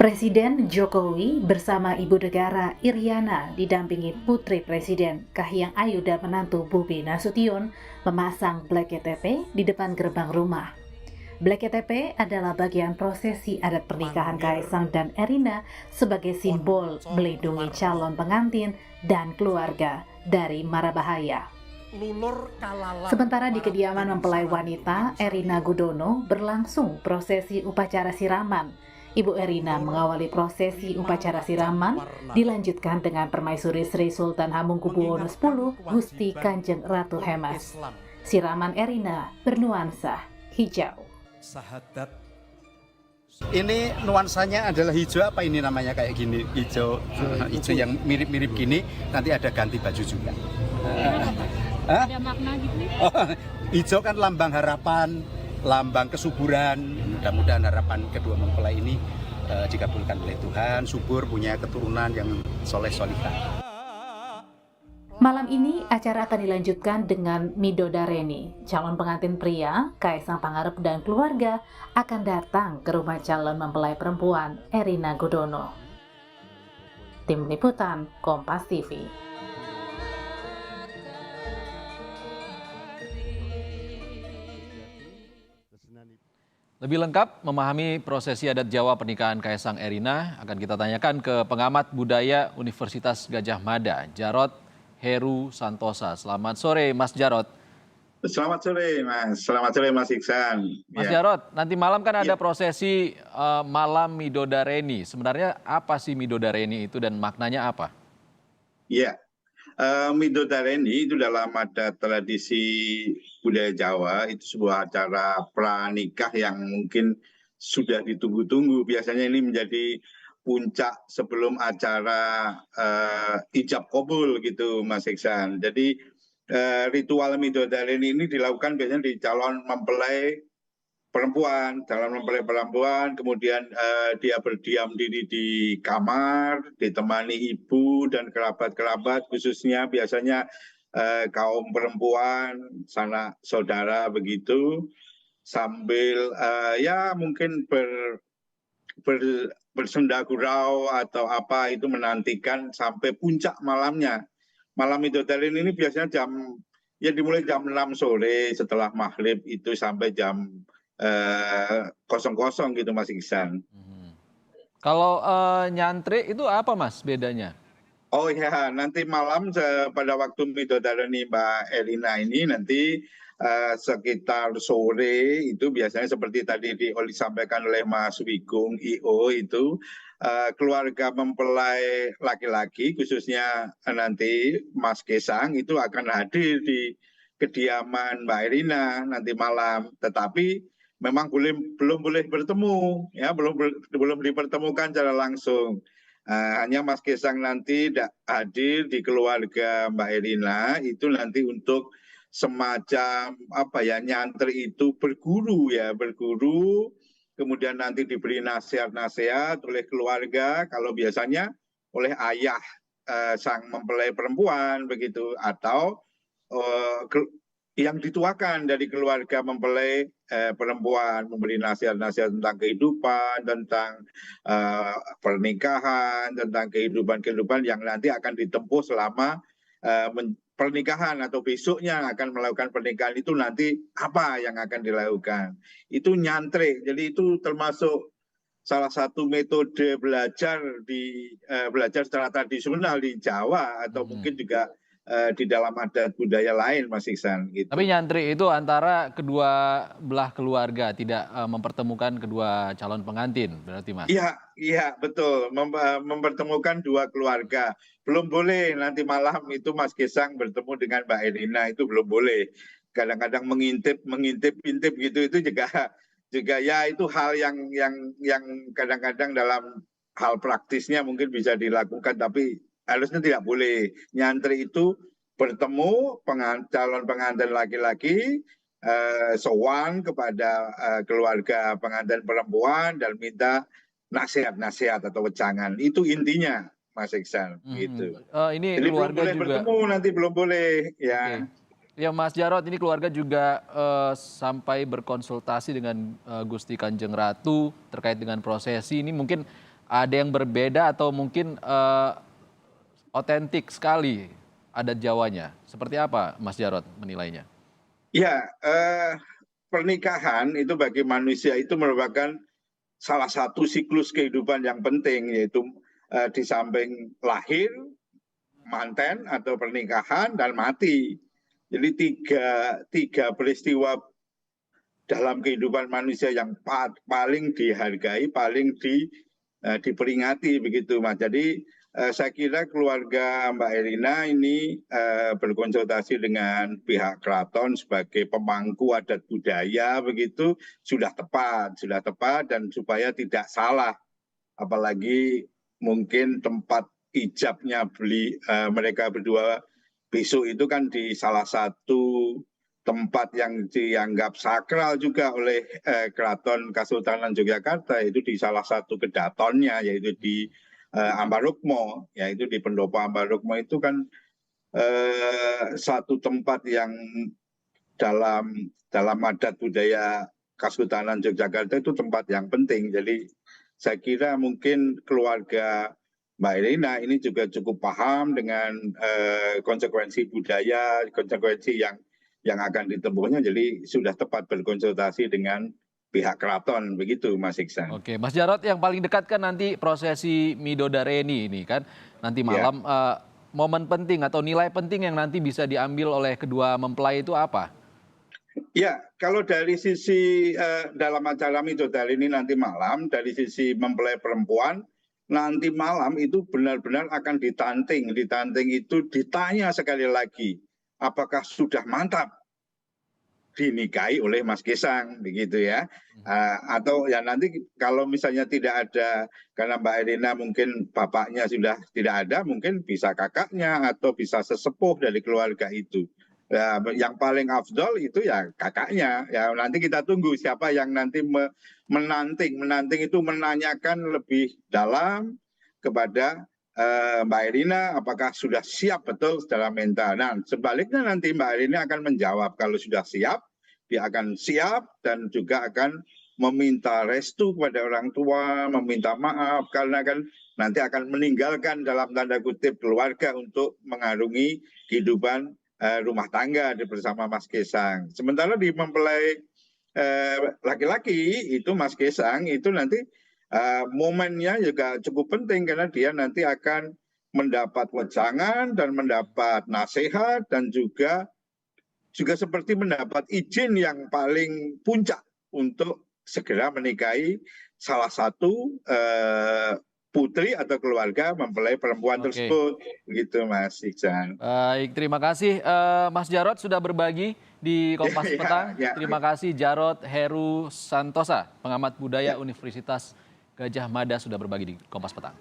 Presiden Jokowi bersama Ibu Negara Iriana didampingi Putri Presiden Kahiyang Ayu dan menantu Bobi Nasution memasang Blek KTP di depan gerbang rumah. Blek KTP adalah bagian prosesi adat pernikahan Kaisang dan Erina sebagai simbol melindungi calon pengantin dan keluarga dari mara bahaya. Sementara di kediaman mempelai wanita Erina Gudono berlangsung prosesi upacara siraman. Ibu Erina mengawali prosesi upacara siraman dilanjutkan dengan Permaisuri Sri Sultan Hamengkubuwono X Gusti Kanjeng Ratu Hemas. Siraman Erina bernuansa hijau. Sahadat. Ini nuansanya adalah hijau, apa ini namanya kayak gini, hijau yang mirip-mirip gini, nanti ada ganti baju juga. Ada makna gitu nih? Hijau kan lambang harapan, lambang kesuburan. Mudah-mudahan harapan kedua mempelai ini dikabulkan oleh Tuhan, subur, punya keturunan yang soleh-solihah. Malam ini acara akan dilanjutkan dengan midodareni. Calon pengantin pria, Kaisang Pangarep dan keluarga akan datang ke rumah calon mempelai perempuan Erina Gudono. Tim Liputan Kompas TV. Lebih lengkap memahami prosesi adat Jawa pernikahan Kaisang Erina akan kita tanyakan ke pengamat budaya Universitas Gadjah Mada, Jarod Heru Santosa. Selamat sore Mas Jarod. Selamat sore Mas, selamat sore Mas Iksan. Mas Jarod, nanti malam kan ada prosesi malam midodareni. Sebenarnya apa sih midodareni itu dan maknanya apa? Iya, midodareni itu dalam adat tradisi budaya Jawa, itu sebuah acara pranikah yang mungkin sudah ditunggu-tunggu. Biasanya ini menjadi puncak sebelum acara ijab kabul gitu Mas Iksan. Jadi ritual midodareni ini dilakukan biasanya di calon mempelai perempuan, kemudian dia berdiam diri di kamar, ditemani ibu dan kerabat-kerabat, khususnya biasanya kaum perempuan, sanak saudara begitu, sambil ya mungkin bersenda gurau atau apa itu menantikan sampai puncak malamnya. Malam midodareni ini biasanya dimulai jam 6 sore setelah maghrib itu sampai jam 00 gitu Mas Iksan. Kalau nyantri itu apa Mas bedanya? Oh ya, nanti malam pada waktu midodareni Mbak Erina ini nanti sekitar sore itu biasanya seperti tadi disampaikan oleh Mas Wigung IO itu keluarga mempelai laki-laki khususnya nanti Mas Kesang itu akan hadir di kediaman Mbak Erina nanti malam, tetapi memang belum boleh bertemu, ya belum dipertemukan secara langsung. Hanya Mas Kesang nanti hadir di keluarga Mbak Erina itu nanti untuk semacam nyantri itu berguru, kemudian nanti diberi nasihat-nasihat oleh keluarga, kalau biasanya oleh ayah sang mempelai perempuan begitu, atau yang dituakan dari keluarga mempelai perempuan, memberi nasihat-nasihat tentang kehidupan, tentang pernikahan, tentang kehidupan yang nanti akan ditempuh selama pernikahan atau besoknya akan melakukan pernikahan itu nanti apa yang akan dilakukan. Itu nyantri, jadi itu termasuk salah satu metode belajar secara tradisional di Jawa atau mungkin juga di dalam adat budaya lain Mas Iksan. Gitu. Tapi nyantri itu antara kedua belah keluarga, tidak mempertemukan kedua calon pengantin berarti Mas? Iya betul, mempertemukan dua keluarga. Belum boleh nanti malam itu Mas Kesang bertemu dengan Mbak Erina, itu belum boleh. Kadang-kadang mengintip gitu itu juga ya itu hal yang kadang-kadang dalam hal praktisnya mungkin bisa dilakukan, tapi harusnya tidak boleh. Nyantri itu bertemu calon pengantin laki-laki, sowan kepada keluarga pengantin perempuan dan minta nasihat atau wejangan. Itu intinya Mas Iksan. Gitu. Ini jadi keluarga belum boleh juga bertemu, nanti belum boleh ya. Okay. Ya Mas Jarod, ini keluarga juga sampai berkonsultasi dengan Gusti Kanjeng Ratu terkait dengan prosesi ini. Mungkin ada yang berbeda atau mungkin otentik sekali adat Jawanya. Seperti apa Mas Jarod menilainya? Ya, pernikahan itu bagi manusia itu merupakan salah satu siklus kehidupan yang penting, yaitu di samping lahir, manten atau pernikahan, dan mati. Jadi tiga peristiwa dalam kehidupan manusia yang paling dihargai, paling diperingati begitu, Mas. Jadi saya kira keluarga Mbak Erina ini berkonsultasi dengan pihak keraton sebagai pemangku adat budaya begitu sudah tepat dan supaya tidak salah, apalagi mungkin tempat ijabnya mereka berdua besok itu kan di salah satu tempat yang dianggap sakral juga oleh Keraton Kasultanan Yogyakarta, itu di salah satu kedatonnya, yaitu di Ambarukmo, yaitu di Pendopo Ambarukmo itu kan satu tempat yang dalam adat budaya Kasultanan Yogyakarta itu tempat yang penting. Jadi saya kira mungkin keluarga Mbak Erina ini juga cukup paham dengan konsekuensi budaya, konsekuensi yang akan ditempuhnya, jadi sudah tepat berkonsultasi dengan pihak keraton begitu, Mas Iksan. Oke, Mas Jarod, yang paling dekat kan nanti prosesi Midodareni ini kan nanti malam. Momen penting atau nilai penting yang nanti bisa diambil oleh kedua mempelai itu apa? Ya, kalau dari sisi dalam acara Midodareni nanti malam, dari sisi mempelai perempuan nanti malam itu benar-benar akan ditanting. Ditanting itu ditanya sekali lagi, apakah sudah mantap dinikahi oleh Mas Gesang begitu ya, atau ya nanti kalau misalnya tidak ada, karena Mbak Erina mungkin bapaknya sudah tidak ada, mungkin bisa kakaknya atau bisa sesepuh dari keluarga itu. Yang paling afdol itu ya kakaknya. Ya nanti kita tunggu siapa yang nanti menanting itu menanyakan lebih dalam kepada Mbak Erina apakah sudah siap betul secara mental. Nah, sebaliknya nanti Mbak Erina akan menjawab kalau sudah siap, dia akan siap dan juga akan meminta restu kepada orang tua, meminta maaf karena kan nanti akan meninggalkan dalam tanda kutip keluarga untuk mengarungi kehidupan rumah tangga bersama Mas Gesang. Sementara di mempelai laki-laki itu Mas Gesang itu nanti momennya juga cukup penting karena dia nanti akan mendapat wejangan dan mendapat nasihat dan juga seperti mendapat izin yang paling puncak untuk segera menikahi salah satu putri atau keluarga mempelai perempuan tersebut, begitu Mas Iksan. Baik, terima kasih Mas Jarod sudah berbagi di Kompas Petang. Terima kasih Jarod Heru Santosa, pengamat budaya Universitas Gadjah Mada sudah berbagi di Kompas Petang.